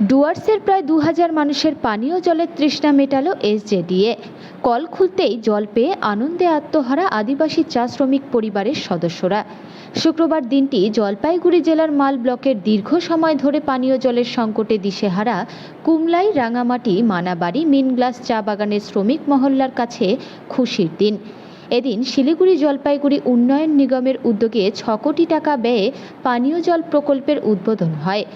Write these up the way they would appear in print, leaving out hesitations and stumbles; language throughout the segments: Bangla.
ডুয়ার্সের প্রায় 2000 মানুষের পানীয় জলের তৃষ্ণা মেটালো এসজেডিএ। কল খুলতেই জল পেয়ে আনন্দে আত্মহারা আদিবাসী চা শ্রমিক পরিবারের সদস্যরা। শুক্রবার দিনটি জলপাইগুড়ি জেলার মাল ব্লকের দীর্ঘ সময় ধরে পানীয় জলের সংকটে দিশেহারা কুমলাই, রাঙামাটি, মানাবাড়ি, মিনগ্লাস চা বাগানের শ্রমিক মহল্লার কাছে খুশির দিন। এদিন শিলিগুড়ি জলপাইগুড়ি উন্নয়ন নিগমের উদ্যোগে 6 কোটি টাকা ব্যয়ে পানীয় জল প্রকল্পের উদ্বোধন হয়।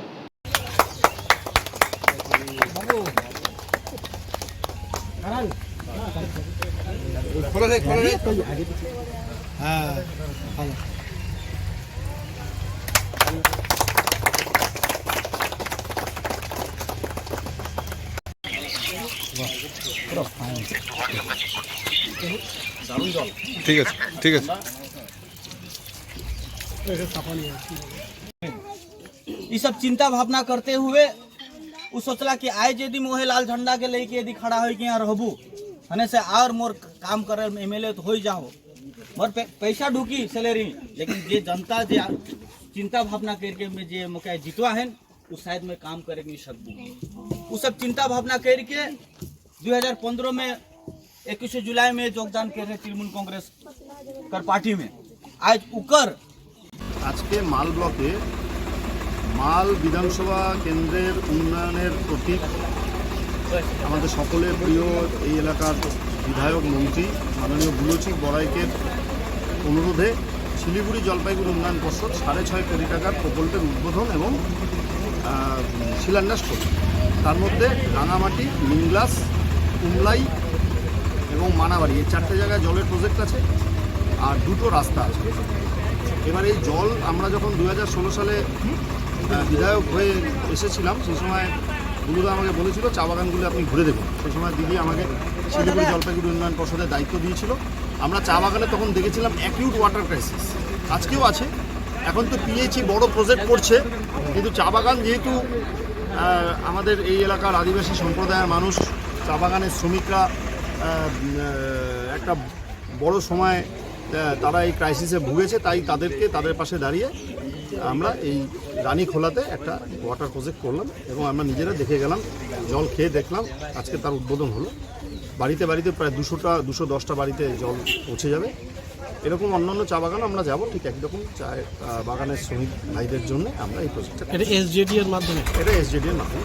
ঠিক আছে, ঠিক আছে। ये सब चिंता भावना करते हुए वो सोचला कि आए यदि मोहे लाल झंडा के लेके यदि खड़ा हो कि यहाँ रहबू हने से और मोर काम करे एमएलए तो हो जाओ मोर पैसा ढूकी सैलरी, लेकिन जे जनता जे चिंता भावना करके में जे मौका जीतवा है उस शायद में काम करे नहीं सकूँ। वो सब चिंता भावना करके 2015 में 21 जुलाई में योगदान करे तृणमूल कांग्रेस कर पार्टी में। आज उकर आज के माल ब्लॉके माल विधानसभा केंद्रेर उन्नयनेर प्रतीक आमादेर सकलेर प्रिय এই এলাকার বিধায়ক মন্ত্রী মাননীয় বুলোচিক বড়াইকের অনুরোধে শিলিগুড়ি জলপাইগুড়ি উন্নয়ন পর্ষদ 6.5 কোটি টাকার প্রকল্পের উদ্বোধন এবং শিলান্যাস করে। তার মধ্যে রাঙামাটি, মিনগ্লাস, কুমলাই এবং মানাবাড়ি এই 4টে জায়গায় জলের প্রজেক্ট আছে আর 2টো রাস্তা আছে। এবার এই জল আমরা যখন 2016 সালে বিধায়ক হয়ে এসেছিলাম সেই সময় বুলুদা আমাকে বলেছিল চা বাগানগুলো আপনি ঘুরে দেখুন। সেই সময় দিদি আমাকে শিলিগুড়ি জলপাইগুড়ি উন্নয়ন পর্ষদের দায়িত্ব দিয়েছিল। আমরা চা বাগানে তখন দেখেছিলাম অ্যাকিউট ওয়াটার ক্রাইসিস, আজকেও আছে। এখন তো পিএইচই বড় প্রজেক্ট করছে, কিন্তু চা বাগান যেহেতু আমাদের এই এলাকার আদিবাসী সম্প্রদায়ের মানুষ, চা বাগানের শ্রমিকরা একটা বড় সময় তারা এই ক্রাইসিসে ভুগেছে, তাই তাদের পাশে দাঁড়িয়ে আমরা এই রানীখোলাতে একটা ওয়াটার প্রজেক্ট করলাম এবং আমরা নিজেরা দেখে গেলাম, জল খেয়ে দেখলাম। আজকে তার উদ্বোধন হলো। বাড়িতে বাড়িতে প্রায় 210টা বাড়িতে জল পৌঁছে যাবে। এরকম অন্যান্য চা বাগান আমরা যাব, ঠিক একই রকম চা বাগানের শ্রমিক ভাইদের জন্য আমরা এই প্রজেক্টটা। এটা এসজেডি এর মাধ্যমে এটা এসজেডি এর মাধ্যমে।